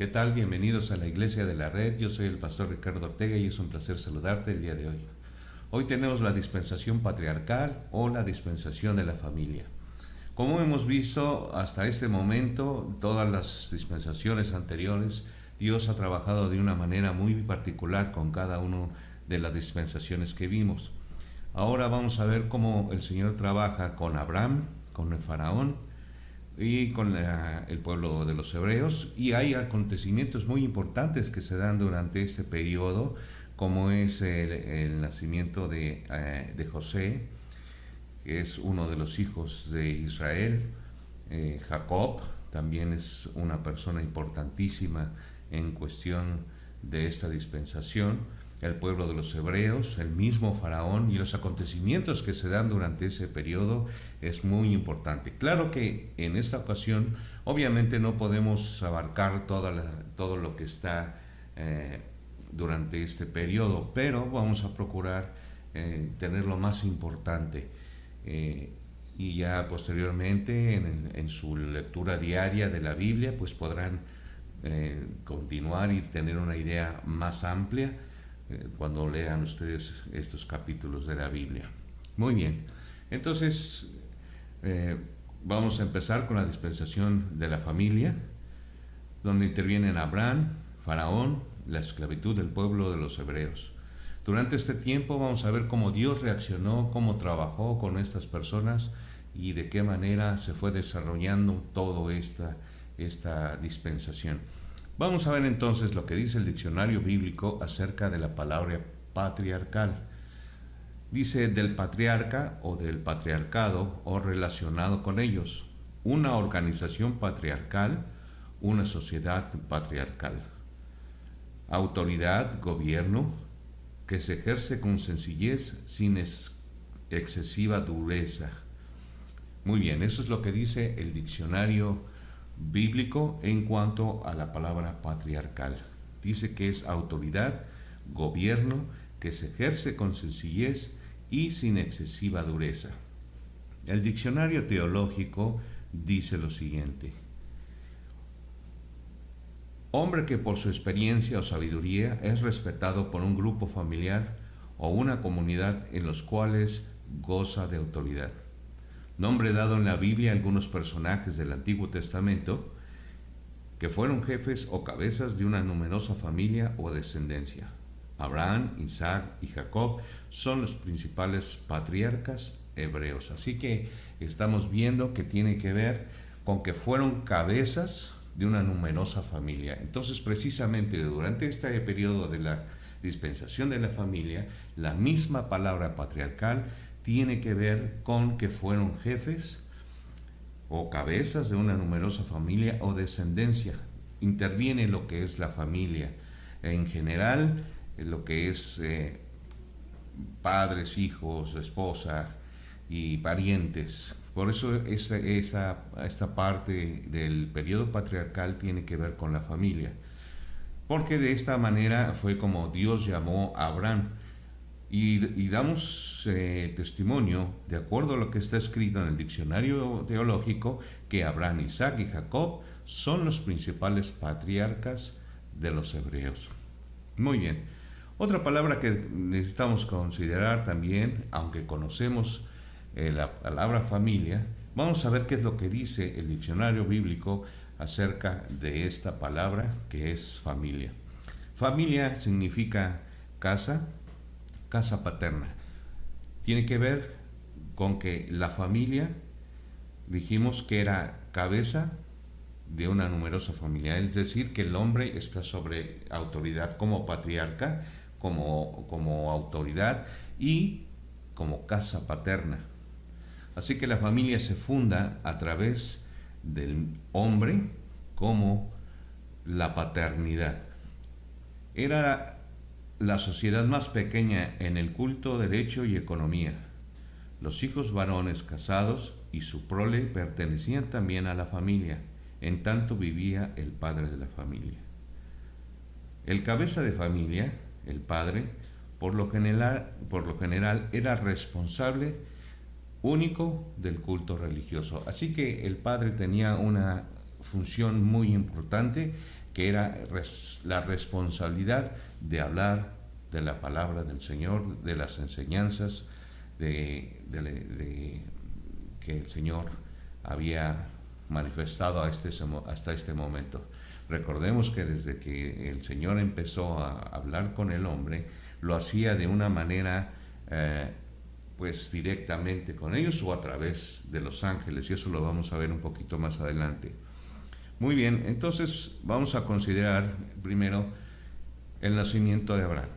¿Qué tal? Bienvenidos a la Iglesia de la Red. Yo soy el pastor Ricardo Ortega y es un placer saludarte el día de hoy. Hoy tenemos la dispensación patriarcal o la dispensación de la familia. Como hemos visto hasta este momento, todas las dispensaciones anteriores, Dios ha trabajado de una manera muy particular con cada una de las dispensaciones que vimos. Ahora vamos a ver cómo el Señor trabaja con Abraham, con el faraón y con el pueblo de los hebreos, y hay acontecimientos muy importantes que se dan durante este periodo, como es el nacimiento de José, que es uno de los hijos de Israel. Jacob también es una persona importantísima en cuestión de esta dispensación. El pueblo de los hebreos, el mismo faraón y los acontecimientos que se dan durante ese periodo es muy importante. Claro que en esta ocasión obviamente no podemos abarcar todo lo que está durante este periodo, pero vamos a procurar tener lo más importante. Y ya posteriormente en su lectura diaria de la Biblia pues podrán continuar y tener una idea más amplia cuando lean ustedes estos capítulos de la Biblia. Muy bien, entonces vamos a empezar con la dispensación de la familia, donde intervienen Abraham, Faraón, la esclavitud del pueblo de los hebreos. Durante este tiempo vamos a ver cómo Dios reaccionó, cómo trabajó con estas personas y de qué manera se fue desarrollando toda esta dispensación. Vamos a ver entonces lo que dice el diccionario bíblico acerca de la palabra patriarcal. Dice del patriarca o del patriarcado o relacionado con ellos, una organización patriarcal, una sociedad patriarcal. Autoridad, gobierno, que se ejerce con sencillez sin excesiva dureza. Muy bien, eso es lo que dice el diccionario bíblico en cuanto a la palabra patriarcal. Dice que es autoridad, gobierno, que se ejerce con sencillez y sin excesiva dureza. El diccionario teológico dice lo siguiente: hombre que por su experiencia o sabiduría es respetado por un grupo familiar o una comunidad en los cuales goza de autoridad. Nombre dado en la Biblia a algunos personajes del Antiguo Testamento que fueron jefes o cabezas de una numerosa familia o descendencia. Abraham, Isaac y Jacob son los principales patriarcas hebreos. Así que estamos viendo que tiene que ver con que fueron cabezas de una numerosa familia. Entonces, precisamente durante este periodo de la dispensación de la familia, la misma palabra patriarcal tiene que ver con que fueron jefes o cabezas de una numerosa familia o descendencia. Interviene lo que es la familia en general, lo que es padres, hijos, esposa y parientes. Por eso esta parte del periodo patriarcal tiene que ver con la familia, porque de esta manera fue como Dios llamó a Abraham. Y damos testimonio, de acuerdo a lo que está escrito en el diccionario teológico, que Abraham, Isaac y Jacob son los principales patriarcas de los hebreos. Muy bien. Otra palabra que necesitamos considerar también, aunque conocemos la palabra familia, vamos a ver qué es lo que dice el diccionario bíblico acerca de esta palabra que es familia. Familia significa casa paterna. Tiene que ver con que la familia, dijimos que era cabeza de una numerosa familia, es decir, que el hombre está sobre autoridad como patriarca, como autoridad y como casa paterna. Así que la familia se funda a través del hombre como la paternidad. Era la sociedad más pequeña en el culto, derecho y economía. Los hijos varones casados y su prole pertenecían también a la familia, en tanto vivía el padre de la familia. El cabeza de familia, el padre, por lo general era responsable único del culto religioso. Así que el padre tenía una función muy importante, que que era la responsabilidad de hablar de la palabra del Señor, de las enseñanzas que el Señor había manifestado hasta este momento. Recordemos que desde que el Señor empezó a hablar con el hombre, lo hacía de una manera pues directamente con ellos o a través de los ángeles, y eso lo vamos a ver un poquito más adelante. Muy bien, entonces vamos a considerar primero el nacimiento de Abraham.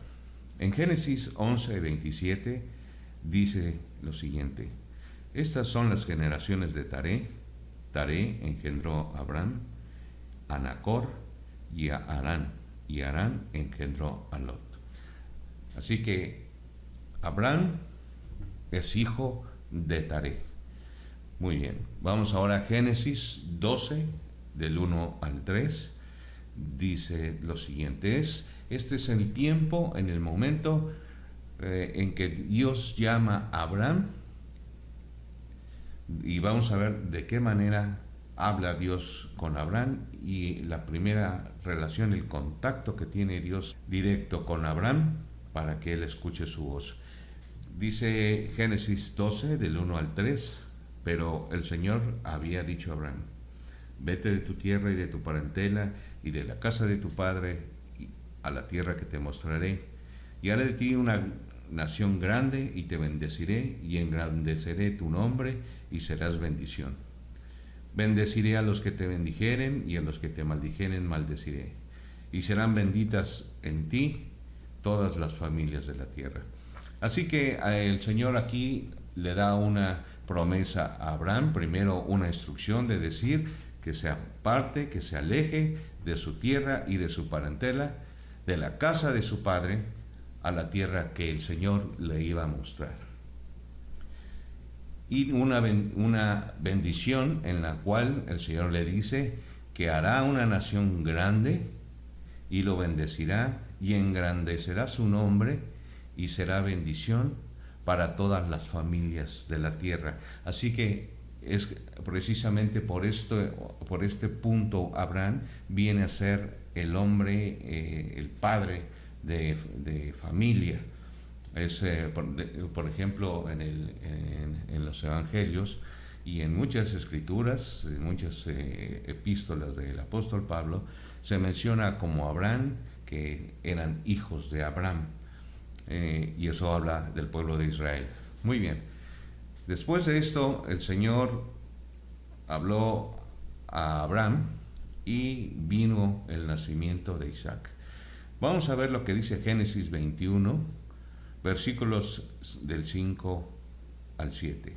En Génesis 11:27 dice lo siguiente: estas son las generaciones de Taré. Taré engendró a Abraham, a Nacor y a Harán, y Harán engendró a Lot. Así que Abraham es hijo de Taré. Muy bien, vamos ahora a Génesis 12, del 1 al 3. Dice lo siguiente: este es el tiempo, en el momento en que Dios llama a Abraham, y vamos a ver de qué manera habla Dios con Abraham, y la primera relación, el contacto que tiene Dios directo con Abraham para que él escuche su voz. Dice Génesis 12, del 1 al 3, pero el Señor había dicho a Abraham: vete de tu tierra y de tu parentela y de la casa de tu padre a la tierra que te mostraré, y haré de ti una nación grande, y te bendeciré y engrandeceré tu nombre, y serás bendición. Bendeciré a los que te bendijeren, y a los que te maldijeren maldeciré, y serán benditas en ti todas las familias de la tierra. Así que el Señor aquí le da una promesa a Abraham, primero una instrucción de decir que se aparte, que se aleje de su tierra y de su parentela, de la casa de su padre, a la tierra que el Señor le iba a mostrar. Y una bendición en la cual el Señor le dice que hará una nación grande, y lo bendecirá y engrandecerá su nombre, y será bendición para todas las familias de la tierra. Así que es precisamente por este punto Abraham viene a ser el hombre, el padre de familia. Por ejemplo, en los evangelios y en muchas escrituras, en muchas epístolas del apóstol Pablo, se menciona como Abraham que eran hijos de Abraham, y eso habla del pueblo de Israel. Muy bien, después de esto el Señor habló a Abraham y vino el nacimiento de Isaac. Vamos a ver lo que dice Génesis 21, versículos del 5 al 7.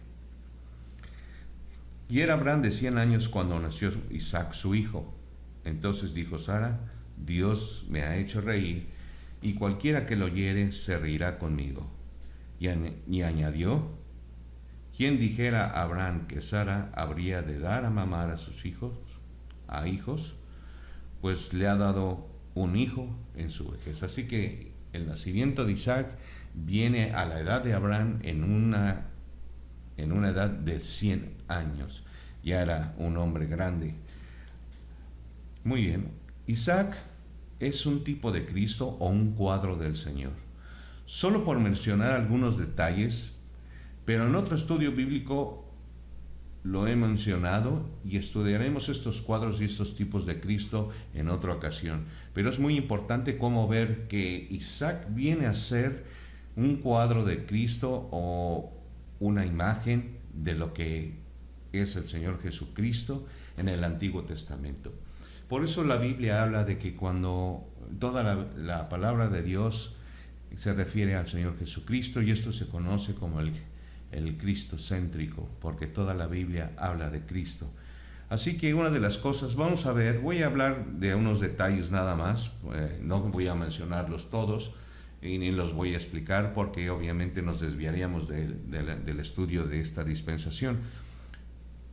Y era Abraham de 100 años cuando nació Isaac su hijo. Entonces dijo Sara: Dios me ha hecho reír, y cualquiera que lo oyere se reirá conmigo. Y añadió: ¿quién dijera a Abraham que Sara habría de dar a mamar a sus hijos, pues le ha dado un hijo en su vejez? Así que el nacimiento de Isaac viene a la edad de Abraham en una edad de 100 años. Ya era un hombre grande. Muy bien, Isaac es un tipo de Cristo o un cuadro del Señor. Solo por mencionar algunos detalles, pero en otro estudio bíblico lo he mencionado, y estudiaremos estos cuadros y estos tipos de Cristo en otra ocasión. Pero es muy importante cómo ver que Isaac viene a ser un cuadro de Cristo o una imagen de lo que es el Señor Jesucristo en el Antiguo Testamento. Por eso la Biblia habla de que cuando toda la palabra de Dios se refiere al Señor Jesucristo, y esto se conoce como el cristocéntrico, porque toda la Biblia habla de Cristo. Así que una de las cosas, voy a hablar de unos detalles nada más, no voy a mencionarlos todos y ni los voy a explicar, porque obviamente nos desviaríamos del estudio de esta dispensación.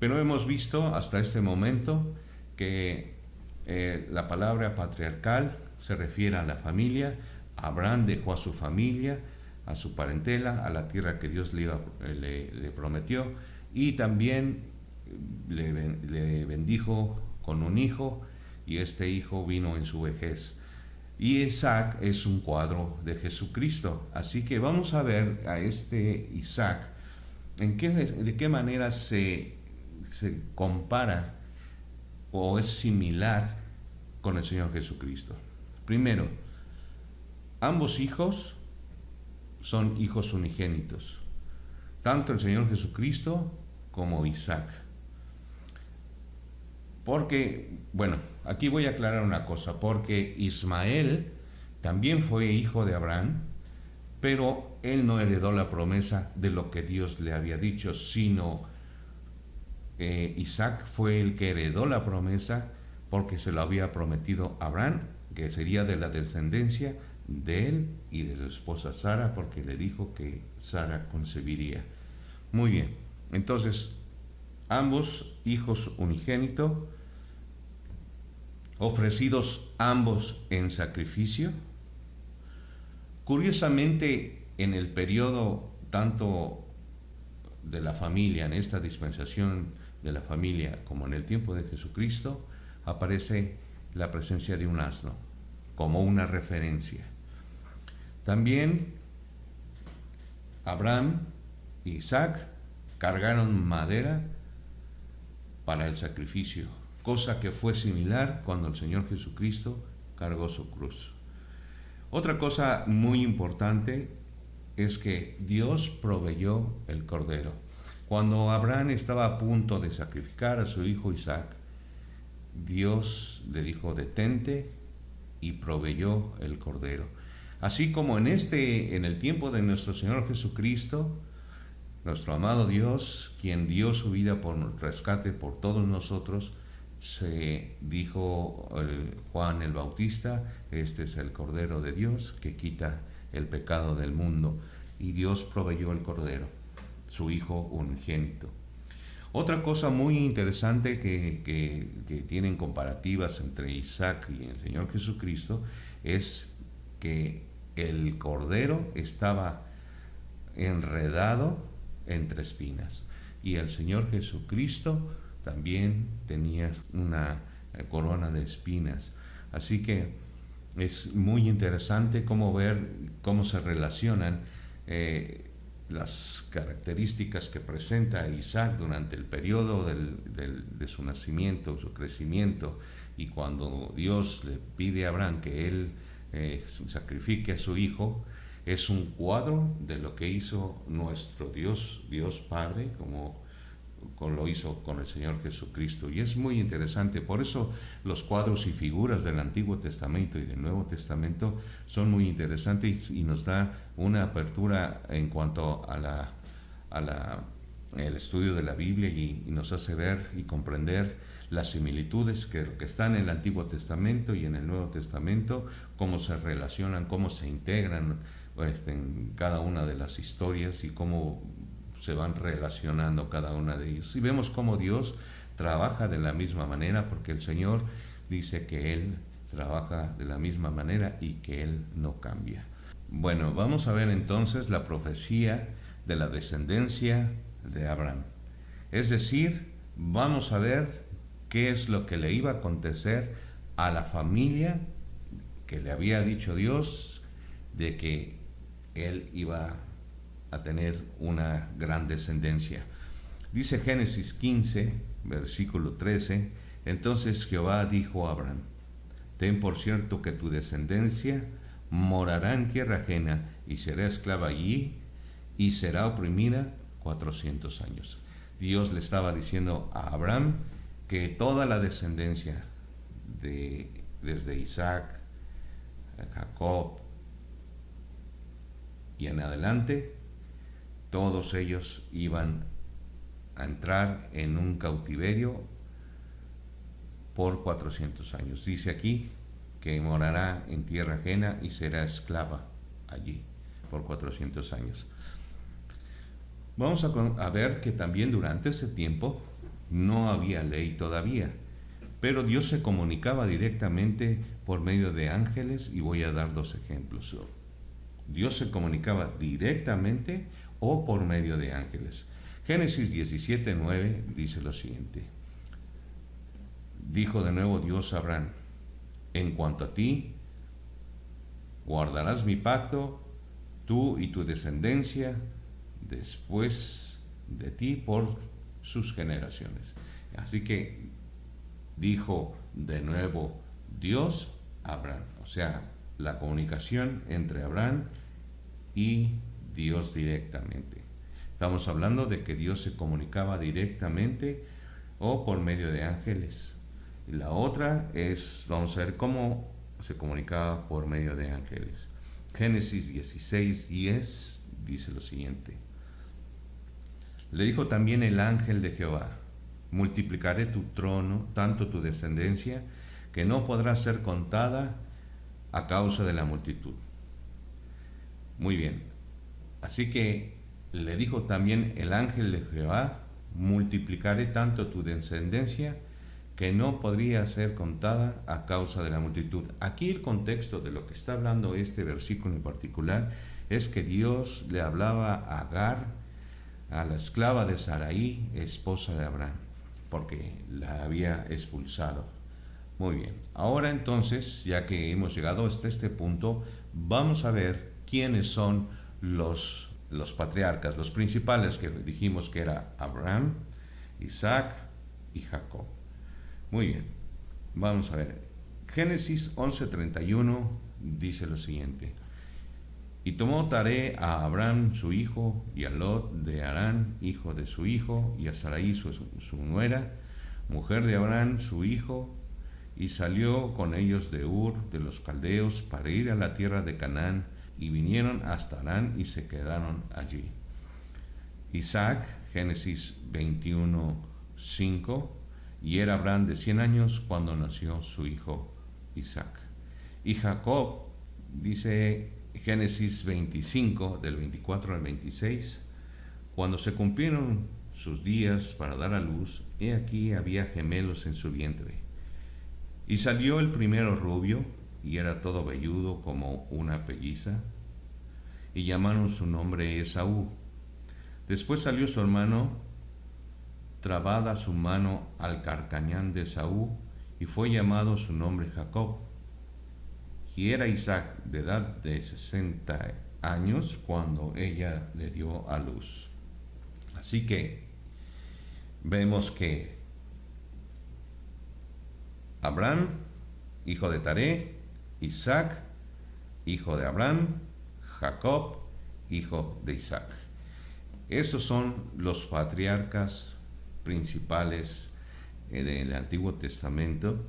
Pero hemos visto hasta este momento que la palabra patriarcal se refiere a la familia. Abraham dejó a su familia, a su parentela, a la tierra que Dios le prometió, y también le bendijo con un hijo, y este hijo vino en su vejez. Y Isaac es un cuadro de Jesucristo. Así que vamos a ver a este Isaac de qué manera se compara o es similar con el Señor Jesucristo. Primero, ambos hijos son hijos unigénitos, tanto el Señor Jesucristo como Isaac. Porque, bueno, aquí voy a aclarar una cosa, porque Ismael también fue hijo de Abraham, pero él no heredó la promesa de lo que Dios le había dicho, sino Isaac fue el que heredó la promesa porque se lo había prometido a Abraham, que sería de la descendencia de él y de su esposa Sara, porque le dijo que Sara concebiría. Muy bien, entonces ambos hijos unigénitos, ofrecidos ambos en sacrificio. Curiosamente, en el periodo tanto de la familia, en esta dispensación de la familia, como en el tiempo de Jesucristo, aparece la presencia de un asno como una referencia. También Abraham e Isaac cargaron madera para el sacrificio, cosa que fue similar cuando el Señor Jesucristo cargó su cruz. Otra cosa muy importante es que Dios proveyó el cordero. Cuando Abraham estaba a punto de sacrificar a su hijo Isaac, Dios le dijo: detente, y proveyó el cordero. Así como en el tiempo de nuestro Señor Jesucristo, nuestro amado Dios, quien dio su vida por rescate por todos nosotros, se dijo Juan el Bautista: este es el Cordero de Dios que quita el pecado del mundo. Y Dios proveyó el Cordero, su Hijo unigénito. Otra cosa muy interesante que tienen comparativas entre Isaac y el Señor Jesucristo es que el Cordero estaba enredado entre espinas y el Señor Jesucristo también tenía una corona de espinas. Así que es muy interesante ver cómo se relacionan las características que presenta Isaac durante el periodo de su nacimiento, su crecimiento, y cuando Dios le pide a Abraham que él sacrifique a su hijo. Es un cuadro de lo que hizo nuestro Dios Padre, como lo hizo con el Señor Jesucristo. Y es muy interesante. Por eso los cuadros y figuras del Antiguo Testamento y del Nuevo Testamento son muy interesantes y nos da una apertura en cuanto a el estudio de la Biblia, y nos hace ver y comprender las similitudes que están en el Antiguo Testamento y en el Nuevo Testamento, cómo se relacionan, cómo se integran en cada una de las historias y cómo se van relacionando cada una de ellos. Y vemos cómo Dios trabaja de la misma manera, porque el Señor dice que Él trabaja de la misma manera y que Él no cambia. Bueno, vamos a ver entonces la profecía de la descendencia de Abraham. Es decir, vamos a ver qué es lo que le iba a acontecer a la familia que le había dicho Dios de que él iba a tener una gran descendencia. Dice Génesis 15, versículo 13: entonces Jehová dijo a Abraham: ten por cierto que tu descendencia morará en tierra ajena y será esclava allí y será oprimida 400 años. Dios le estaba diciendo a Abraham que toda la descendencia desde Isaac, Jacob y en adelante, todos ellos iban a entrar en un cautiverio por 400 años. Dice aquí que morará en tierra ajena y será esclava allí por 400 años. Vamos a ver que también durante ese tiempo no había ley todavía, pero Dios se comunicaba directamente por medio de ángeles, y voy a dar dos ejemplos. Dios se comunicaba directamente o por medio de ángeles. Génesis 17:9 dice lo siguiente: Dijo de nuevo Dios a Abraham: en cuanto a ti, guardarás mi pacto, tú y tu descendencia después de ti por sus generaciones. Así que dijo de nuevo Dios a Abraham, o sea, la comunicación entre Abraham y Dios directamente. Estamos hablando de que Dios se comunicaba directamente o por medio de ángeles. Y la otra es, vamos a ver cómo se comunicaba por medio de ángeles. Génesis 16:10 dice lo siguiente: le dijo también el ángel de Jehová: multiplicaré tu trono, tanto tu descendencia, que no podrá ser contada a causa de la multitud. Muy bien, así que le dijo también el ángel de Jehová: multiplicaré tanto tu descendencia, que no podría ser contada a causa de la multitud. Aquí el contexto de lo que está hablando este versículo en particular es que Dios le hablaba a Agar, a la esclava de Sarai, esposa de Abraham, porque la había expulsado. Muy bien, ahora entonces, ya que hemos llegado hasta este punto, vamos a ver quiénes son los patriarcas, los principales, que dijimos que era Abraham, Isaac y Jacob. Muy bien, vamos a ver. Génesis 11:31 dice lo siguiente: y tomó Taré a Abraham su hijo, y a Lot de Harán, hijo de su hijo, y a Sarai su nuera, mujer de Abraham su hijo, y salió con ellos de Ur de los Caldeos para ir a la tierra de Canaán, y vinieron hasta Harán y se quedaron allí. Isaac, Génesis 21:5, y era Abraham de 100 años cuando nació su hijo Isaac. Y Jacob, dice Génesis 25, del 24 al 26, cuando se cumplieron sus días para dar a luz, he aquí había gemelos en su vientre. Y salió el primero rubio, y era todo velludo como una pelliza, y llamaron su nombre Esaú. Después salió su hermano, trabada su mano al carcañán de Esaú, y fue llamado su nombre Jacob. Y era Isaac de edad de 60 años cuando ella le dio a luz. Así que vemos que Abraham, hijo de Taré; Isaac, hijo de Abraham; Jacob, hijo de Isaac. Esos son los patriarcas principales del Antiguo Testamento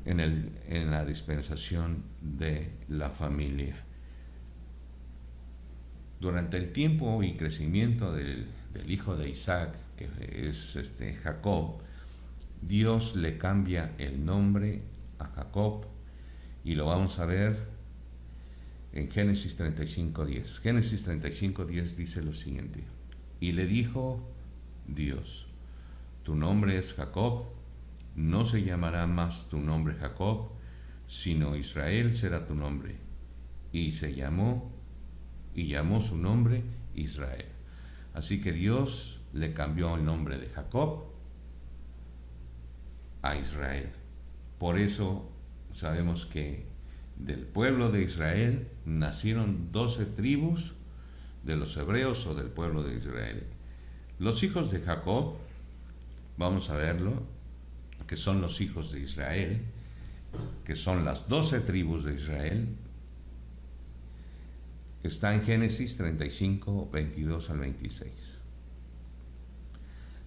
en la dispensación de la familia. Durante el tiempo y crecimiento del hijo de Isaac, que es Jacob, Dios le cambia el nombre a Jacob, y lo vamos a ver en Génesis 35:10. Génesis 35:10 dice lo siguiente: y le dijo Dios: tu nombre es Jacob, no se llamará más tu nombre Jacob, sino Israel será tu nombre. Y llamó su nombre Israel. Así que Dios le cambió el nombre de Jacob a Israel. Por eso sabemos que del pueblo de Israel nacieron 12 tribus de los hebreos o del pueblo de Israel. Los hijos de Jacob, vamos a verlo, que son los hijos de Israel, que son las 12 tribus de Israel, está en Génesis 35, 22 al 26.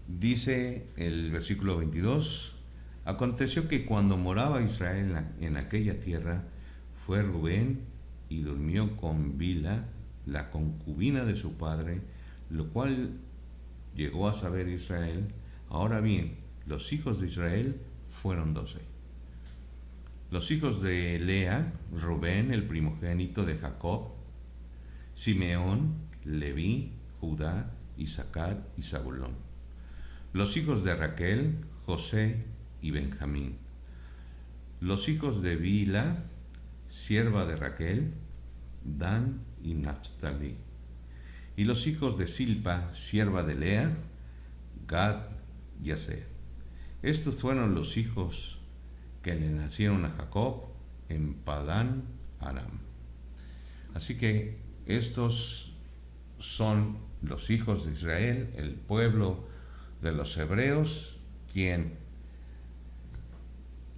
Dice el versículo 22: aconteció que cuando moraba Israel en aquella tierra, fue Rubén y durmió con Bilha, la concubina de su padre, lo cual llegó a saber Israel. Ahora bien, los hijos de Israel fueron 12. Los hijos de Lea: Rubén, el primogénito de Jacob; Simeón, Leví, Judá, Isaacar y Zabulón. Los hijos de Raquel: José y Benjamín. Los hijos de Bilha, sierva de Raquel: Dan y Naphtali. Y los hijos de Silpa, sierva de Lea: Gad y Aser. Estos fueron los hijos que le nacieron a Jacob en Padán Aram. Así que estos son los hijos de Israel, el pueblo de los hebreos, quien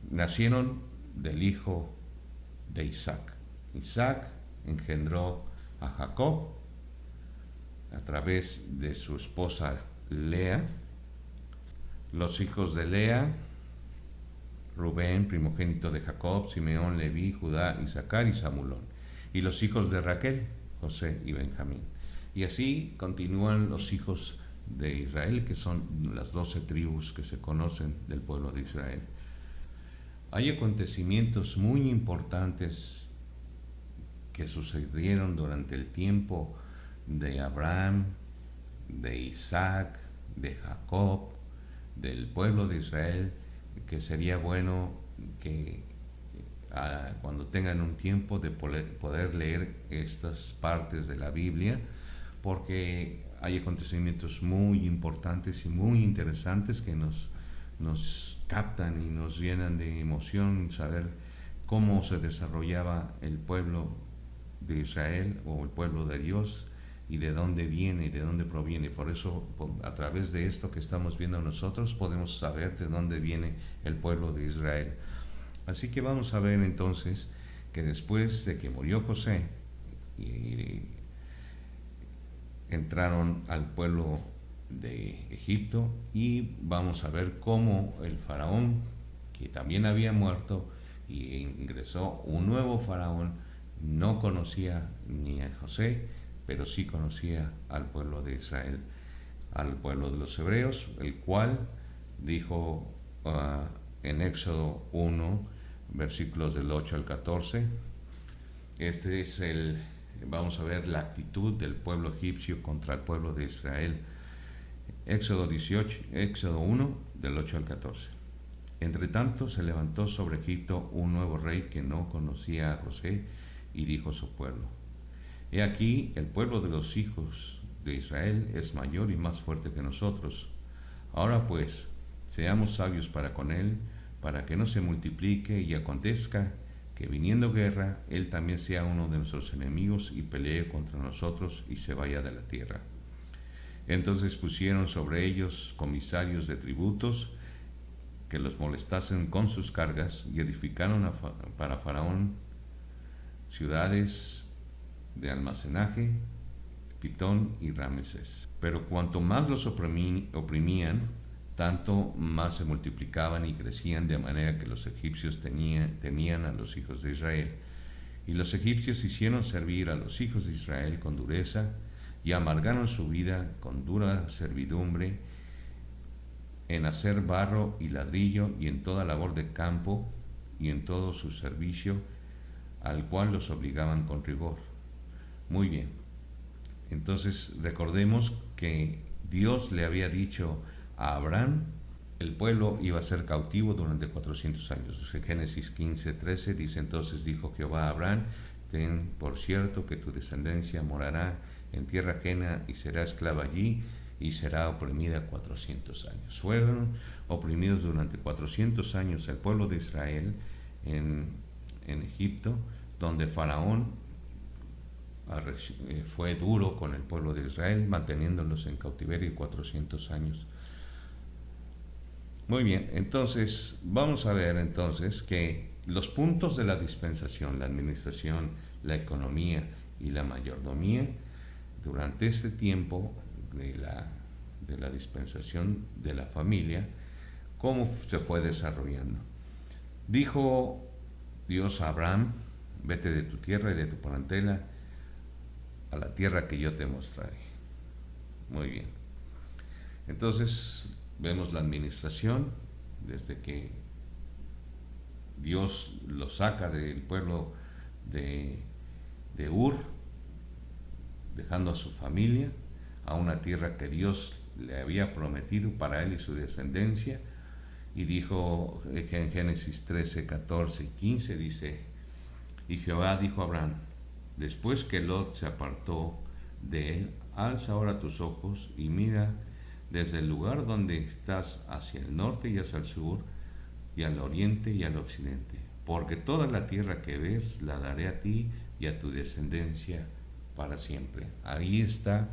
nacieron del hijo de Isaac. Isaac engendró a Jacob a través de su esposa Lea. Los hijos de Lea: Rubén, primogénito de Jacob; Simeón, Leví, Judá, Isaacar y Zabulón. Y los hijos de Raquel: José y Benjamín. Y así continúan los hijos de Israel, que son las 12 tribus que se conocen del pueblo de Israel. Hay acontecimientos muy importantes que sucedieron durante el tiempo de Abraham, de Isaac, de Jacob, del pueblo de Israel, que sería bueno que cuando tengan un tiempo de poder leer estas partes de la Biblia, porque hay acontecimientos muy importantes y muy interesantes que nos captan y nos llenan de emoción saber cómo se desarrollaba el pueblo de Israel o el pueblo de Dios, y de dónde viene y de dónde proviene. Por eso, a través de esto que estamos viendo nosotros, podemos saber de dónde viene el pueblo de Israel. Así que vamos a ver entonces que después de que murió José, entraron al pueblo de Egipto, y vamos a ver cómo el faraón, que también había muerto, y ingresó un nuevo faraón, no conocía ni a José, pero sí conocía al pueblo de Israel, al pueblo de los hebreos, el cual dijo en Éxodo 1, versículos del 8 al 14, vamos a ver la actitud del pueblo egipcio contra el pueblo de Israel. Éxodo 1, del 8 al 14. Entre tanto se levantó sobre Egipto un nuevo rey que no conocía a José, y dijo a su pueblo: He aquí, el pueblo de los hijos de Israel es mayor y más fuerte que nosotros. Ahora pues, seamos sabios para con él, para que no se multiplique y acontezca que viniendo guerra, él también sea uno de nuestros enemigos y pelee contra nosotros y se vaya de la tierra. Entonces pusieron sobre ellos comisarios de tributos que los molestasen con sus cargas, y edificaron para Faraón ciudades de almacenaje, Pitón y Rameses. Pero cuanto más los oprimían, tanto más se multiplicaban y crecían, de manera que los egipcios temían a los hijos de Israel. Y los egipcios hicieron servir a los hijos de Israel con dureza, y amargaron su vida con dura servidumbre en hacer barro y ladrillo, y en toda labor de campo, y en todo su servicio, al cual los obligaban con rigor. Muy bien. Entonces recordemos que Dios le había dicho a Abraham, el pueblo iba a ser cautivo durante 400 años. Génesis 15:13 dice: Entonces dijo Jehová a Abraham: Ten por cierto que tu descendencia morará en tierra ajena y será esclava allí, y será oprimida 400 años. Fueron oprimidos durante 400 años el pueblo de Israel en Egipto, donde Faraón fue duro con el pueblo de Israel, manteniéndolos en cautiverio 400 años. Muy bien, entonces vamos a ver entonces que los puntos de la dispensación, la administración, la economía y la mayordomía, durante este tiempo de la dispensación de la familia, cómo se fue desarrollando. Dijo Dios a Abraham: Vete de tu tierra y de tu parentela a la tierra que yo te mostraré. Muy bien. Entonces vemos la administración desde que Dios lo saca del pueblo de Ur, dejando a su familia, a una tierra que Dios le había prometido para él y su descendencia. Y dijo en Génesis 13, 14 y 15, dice: Y Jehová dijo a Abraham, después que Lot se apartó de él: Alza ahora tus ojos y mira desde el lugar donde estás hacia el norte y hacia el sur, y al oriente y al occidente. Porque toda la tierra que ves la daré a ti y a tu descendencia para siempre. Ahí está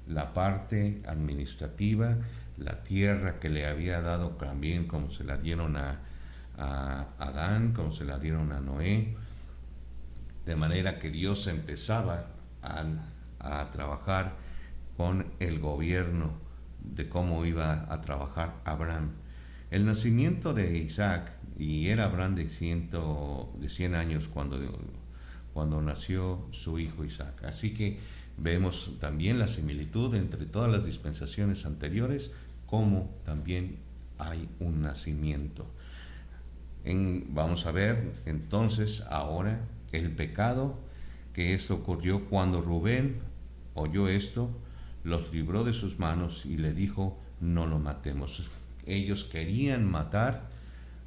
la parte administrativa, la tierra que le había dado también, como se la dieron a Adán, como se la dieron a Noé, de manera que Dios empezaba a trabajar con el gobierno de cómo iba a trabajar Abraham. El nacimiento de Isaac, y era Abraham de 100 años cuando nació su hijo Isaac. Así que vemos también la similitud entre todas las dispensaciones anteriores, como también hay un nacimiento. Vamos a ver entonces ahora el pecado, que esto ocurrió cuando Rubén oyó esto, los libró de sus manos y le dijo: no lo matemos. Ellos querían matar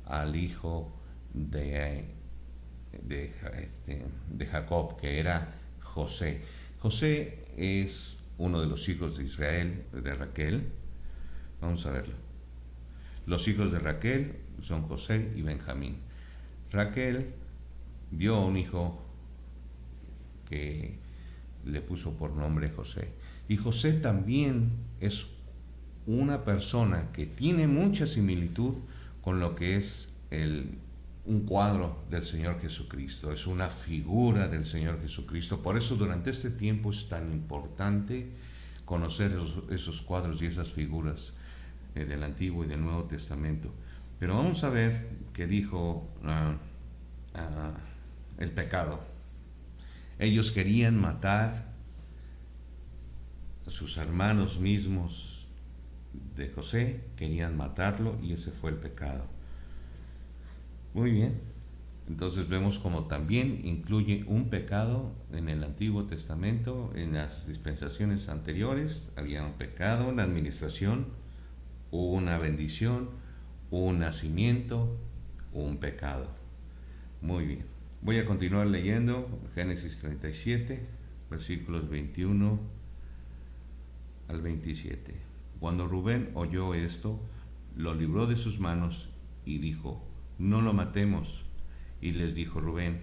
al hijo de Jacob, que era José. José es uno de los hijos de Israel, de Raquel. Vamos a verlo. Los hijos de Raquel son José y Benjamín. Raquel dio un hijo que le puso por nombre José. Y José también es una persona que tiene mucha similitud con lo que es un cuadro del Señor Jesucristo. Es una figura del Señor Jesucristo. Por eso durante este tiempo es tan importante conocer esos cuadros y esas figuras del Antiguo y del Nuevo Testamento. Pero vamos a ver qué dijo el pecado. Ellos querían matar a sus hermanos mismos de José, querían matarlo, y ese fue el pecado. Muy bien, entonces vemos como también incluye un pecado en el Antiguo Testamento. En las dispensaciones anteriores había un pecado, una administración, una bendición, un nacimiento, un pecado. Muy bien, voy a continuar leyendo Génesis 37, versículos 21 al 27. Cuando Rubén oyó esto, lo libró de sus manos y dijo: no lo matemos. Y les dijo Rubén: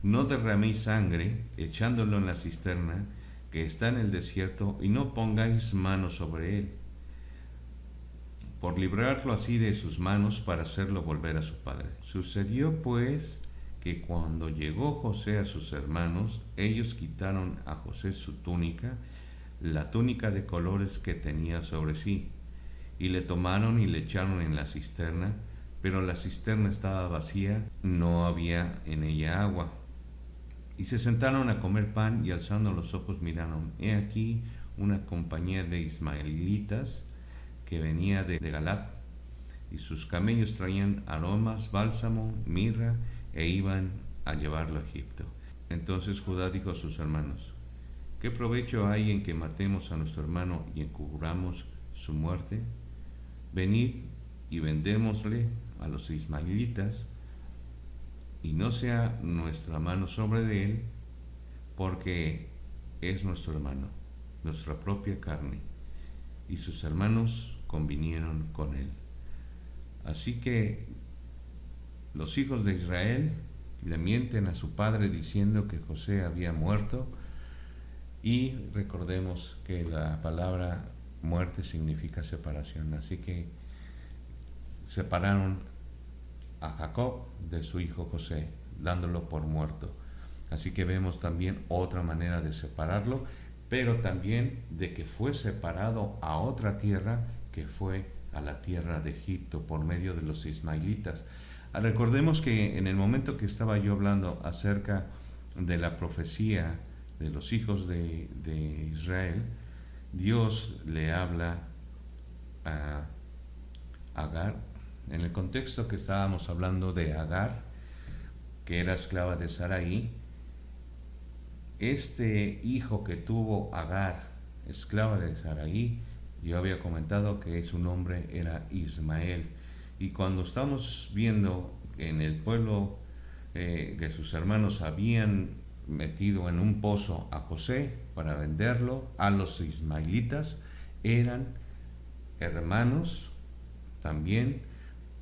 no derraméis sangre echándolo en la cisterna que está en el desierto, y no pongáis mano sobre él, por librarlo así de sus manos, para hacerlo volver a su padre. Sucedió pues que cuando llegó José a sus hermanos, ellos quitaron a José su túnica, la túnica de colores que tenía sobre sí, y le tomaron y le echaron en la cisterna, pero la cisterna estaba vacía, no había en ella agua. Y se sentaron a comer pan, y alzando los ojos miraron, he aquí una compañía de ismaelitas que venía de Galad, y sus camellos traían aromas, bálsamo, mirra, e iban a llevarlo a Egipto. Entonces Judá dijo a sus hermanos: ¿qué provecho hay en que matemos a nuestro hermano y encubramos su muerte? Venid y vendémosle a los ismaelitas, y no sea nuestra mano sobre de él, porque es nuestro hermano, nuestra propia carne. Y sus hermanos convinieron con él. Así que los hijos de Israel le mienten a su padre diciendo que José había muerto, y recordemos que la palabra muerte significa separación. Así que separaron a Jacob de su hijo José, dándolo por muerto. Así que vemos también otra manera de separarlo, pero también de que fue separado a otra tierra, que fue a la tierra de Egipto por medio de los ismaelitas. Recordemos que en el momento que estaba yo hablando acerca de la profecía de los hijos de Israel, Dios le habla a Agar, en el contexto que estábamos hablando de Agar, que era esclava de Sarai. Este hijo que tuvo Agar, esclava de Sarai, yo había comentado que su nombre era Ismael. Y cuando estamos viendo en el pueblo que sus hermanos habían metido en un pozo a José para venderlo a los ismaelitas, eran hermanos también,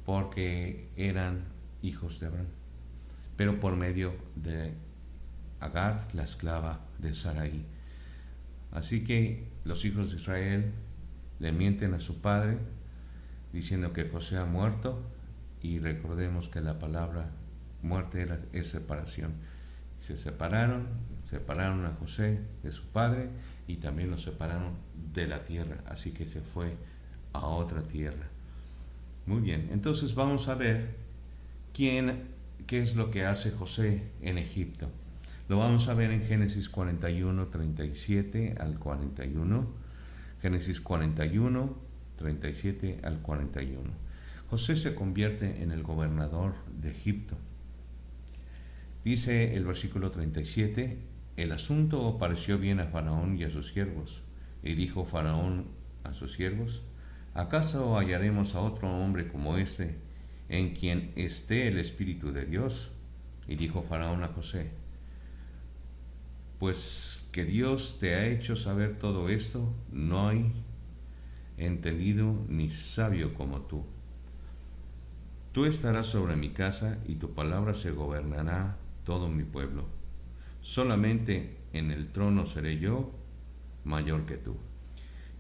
porque eran hijos de Abraham, pero por medio de Agar, la esclava de Sarai. Así que los hijos de Israel le mienten a su padre diciendo que José ha muerto, y recordemos que la palabra muerte es separación. Se separaron a José de su padre y también lo separaron de la tierra, así que se fue a otra tierra. Muy bien, entonces vamos a ver qué es lo que hace José en Egipto. Lo vamos a ver en Génesis 41, 37 al 41. Génesis 41, 37 al 41. José se convierte en el gobernador de Egipto. Dice el versículo 37, el asunto pareció bien a Faraón y a sus siervos. Y dijo Faraón a sus siervos, ¿acaso hallaremos a otro hombre como este, en quien esté el Espíritu de Dios? Y dijo Faraón a José, pues que Dios te ha hecho saber todo esto, no hay entendido ni sabio como tú. Tú estarás sobre mi casa y tu palabra se gobernará todo mi pueblo. Solamente en el trono seré yo mayor que tú.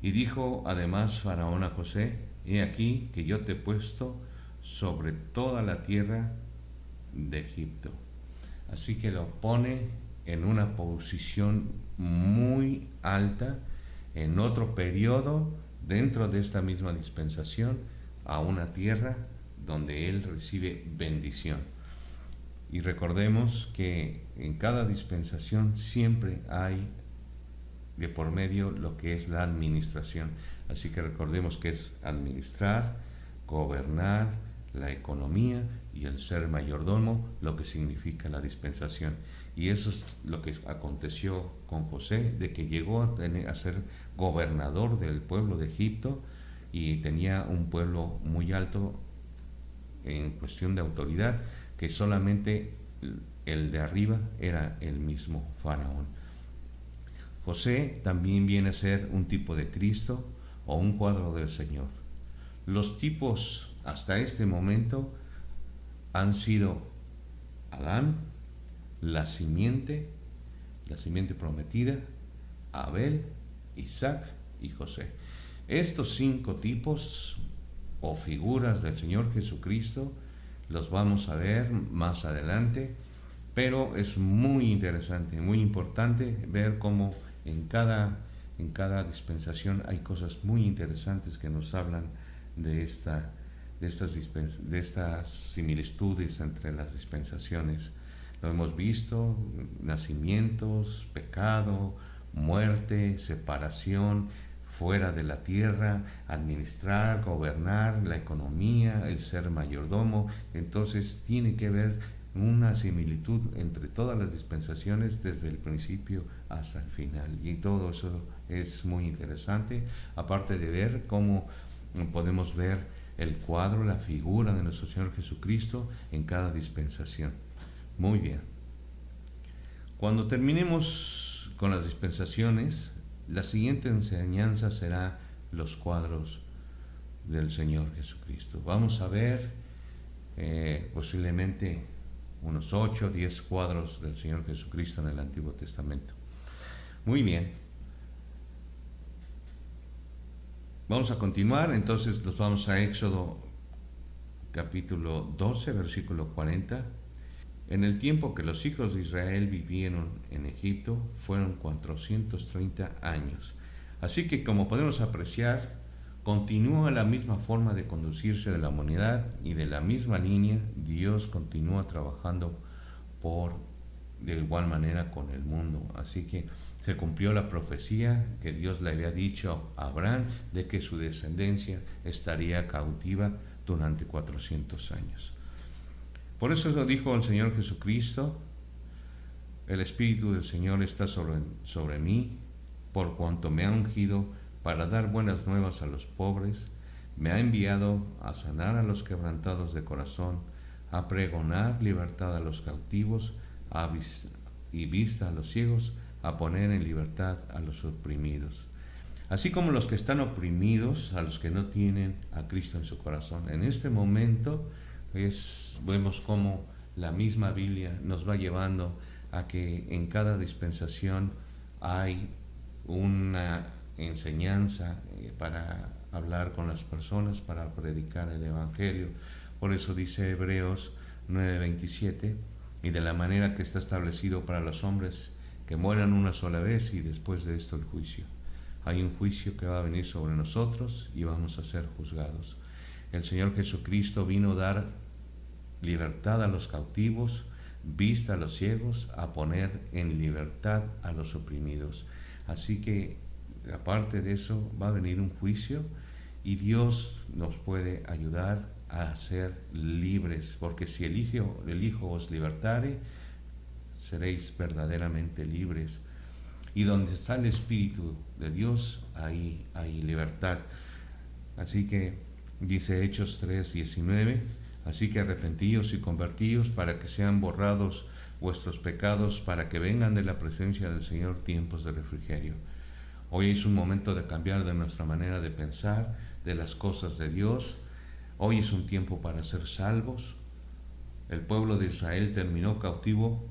Y dijo además Faraón a José, he aquí que yo te he puesto sobre toda la tierra de Egipto. Así que lo pone en una posición muy alta, en otro periodo, dentro de esta misma dispensación, a una tierra donde él recibe bendición. Y recordemos que en cada dispensación siempre hay de por medio lo que es la administración. Así que recordemos que es administrar, gobernar la economía y el ser mayordomo, lo que significa la dispensación. Y eso es lo que aconteció con José, de que llegó a ser gobernador del pueblo de Egipto y tenía un pueblo muy alto en cuestión de autoridad, que solamente el de arriba era el mismo Faraón. José también viene a ser un tipo de Cristo o un cuadro del Señor. Los tipos hasta este momento han sido Adán, la simiente prometida, Abel, Isaac y José. Estos 5 tipos o figuras del Señor Jesucristo los vamos a ver más adelante, pero es muy interesante, muy importante ver cómo en cada dispensación hay cosas muy interesantes que nos hablan de estas similitudes entre las dispensaciones. Lo hemos visto: nacimientos, pecado, muerte, separación, fuera de la tierra, administrar, gobernar la economía, el ser mayordomo. Entonces tiene que haber una similitud entre todas las dispensaciones desde el principio hasta el final, y todo eso es muy interesante, aparte de ver cómo podemos ver el cuadro, la figura de nuestro Señor Jesucristo en cada dispensación. Muy bien. Cuando terminemos con las dispensaciones, la siguiente enseñanza será los cuadros del Señor Jesucristo. Vamos a ver posiblemente unos 8 o 10 cuadros del Señor Jesucristo en el Antiguo Testamento. Muy bien. Vamos a continuar, entonces nos vamos a Éxodo capítulo 12, versículo 40. En el tiempo que los hijos de Israel vivieron en Egipto fueron 430 años. Así que, como podemos apreciar, continúa la misma forma de conducirse de la humanidad, y de la misma línea Dios continúa trabajando de igual manera con el mundo. Así que se cumplió la profecía que Dios le había dicho a Abraham de que su descendencia estaría cautiva durante 400 años. Por eso lo dijo el Señor Jesucristo: el Espíritu del Señor está sobre mí, por cuanto me ha ungido para dar buenas nuevas a los pobres, me ha enviado a sanar a los quebrantados de corazón, a pregonar libertad a los cautivos y vista a los ciegos, a poner en libertad a los oprimidos, así como los que están oprimidos, a los que no tienen a Cristo en su corazón. En este momento vemos cómo la misma Biblia nos va llevando a que en cada dispensación hay una enseñanza para hablar con las personas, para predicar el Evangelio. Por eso dice Hebreos 9:27, y de la manera que está establecido para los hombres que mueran una sola vez y después de esto el juicio. Hay un juicio que va a venir sobre nosotros y vamos a ser juzgados. El Señor Jesucristo vino a dar libertad a los cautivos, vista a los ciegos, a poner en libertad a los oprimidos. Así que, aparte de eso, va a venir un juicio y Dios nos puede ayudar a ser libres, porque si el Hijo os libertare, seréis verdaderamente libres. Y donde está el Espíritu de Dios, ahí hay libertad. Así que dice Hechos 3:19, así que arrepentíos y convertíos para que sean borrados vuestros pecados, para que vengan de la presencia del Señor tiempos de refrigerio. Hoy es un momento de cambiar de nuestra manera de pensar, de las cosas de Dios. Hoy es un tiempo para ser salvos. El pueblo de Israel terminó cautivo,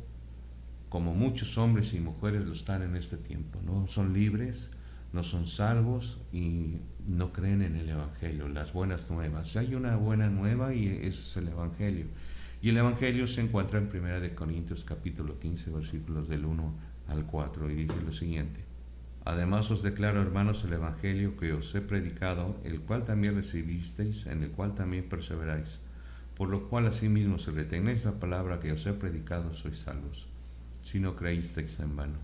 como muchos hombres y mujeres lo están en este tiempo. No son libres, no son salvos y no creen en el Evangelio, las buenas nuevas. Hay una buena nueva y ese es el Evangelio. Y el Evangelio se encuentra en 1 Corintios capítulo 15, versículos del 1 al 4, y dice lo siguiente: además os declaro, hermanos, el Evangelio que os he predicado, el cual también recibisteis, en el cual también perseveráis, por lo cual asimismo si retenéis la palabra que os he predicado, sois salvos, si no creísteis en vano.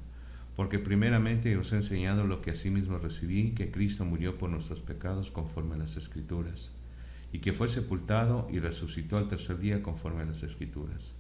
Porque primeramente os he enseñado lo que asimismo recibí, que Cristo murió por nuestros pecados conforme a las Escrituras, y que fue sepultado y resucitó al tercer día conforme a las Escrituras.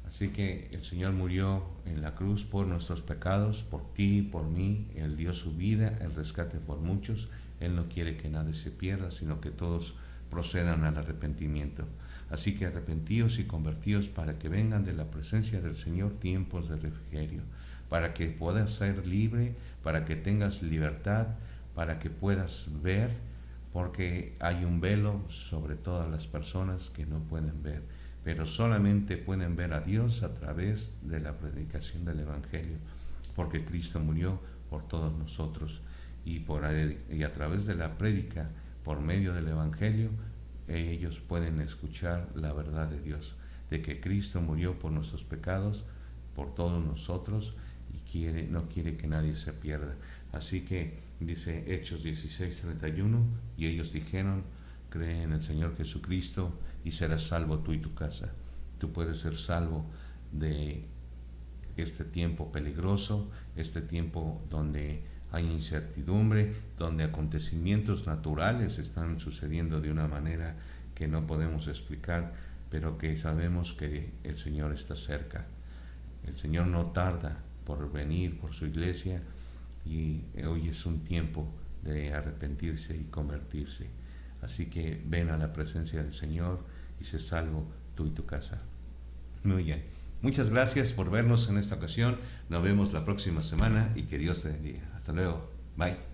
Así que el Señor murió en la cruz por nuestros pecados, por ti y por mí. Él dio su vida, el rescate por muchos. Él no quiere que nadie se pierda, sino que todos procedan al arrepentimiento. Así que arrepentíos y convertíos para que vengan de la presencia del Señor tiempos de refrigerio, para que puedas ser libre, para que tengas libertad, para que puedas ver, porque hay un velo sobre todas las personas que no pueden ver, pero solamente pueden ver a Dios a través de la predicación del Evangelio, porque Cristo murió por todos nosotros y a través de la prédica, por medio del Evangelio, ellos pueden escuchar la verdad de Dios, de que Cristo murió por nuestros pecados, por todos nosotros, y no quiere que nadie se pierda. Así que dice Hechos 16:31, y ellos dijeron: cree en el Señor Jesucristo y serás salvo tú y tu casa. Tú puedes ser salvo de este tiempo peligroso, este tiempo donde hay incertidumbre, donde acontecimientos naturales están sucediendo de una manera que no podemos explicar, pero que sabemos que el Señor está cerca. El Señor no tarda por venir por su iglesia, y hoy es un tiempo de arrepentirse y convertirse. Así que ven a la presencia del Señor y sé salvo tú y tu casa. Muy bien. Muchas gracias por vernos en esta ocasión. Nos vemos la próxima semana y que Dios te bendiga. Hasta luego. Bye.